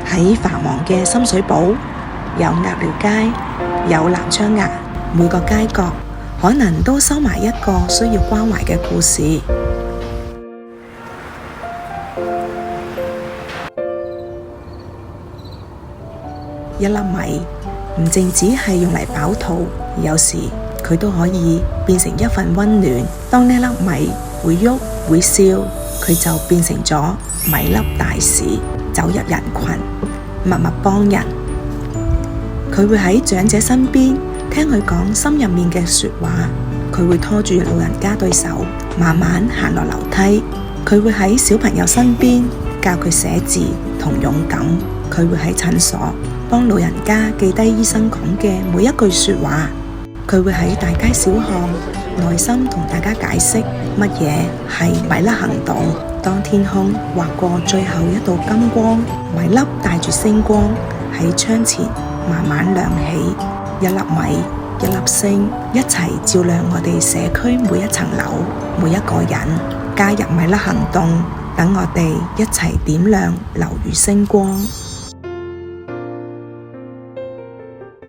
喺繁忙嘅深水埗，有鴨寮街，有南昌崖，每個街角可能都收埋一個需要關懷嘅故事。一粒米唔淨止係用嚟飽肚，有時佢都可以變成一份溫暖。當呢粒米會喐會笑，佢就變成咗米粒大使，走入人群，默默幫人。佢會喺長者身邊聽佢講心入面嘅說話，佢會拖住老人家對手慢慢行落樓梯，佢會喺小朋友身邊教佢寫字同勇敢，佢會喺診所幫老人家記低醫生講嘅每一句說話，佢會喺大街小巷耐心同大家解釋乜嘢係米粒行動。當天空劃過最後一道金光，米粒帶住星光喺窗前慢慢亮起，一粒米一粒星，一齊照亮我哋社區每一層樓每一個人。加入米粒行動，等我哋一齊點亮樓宇星光。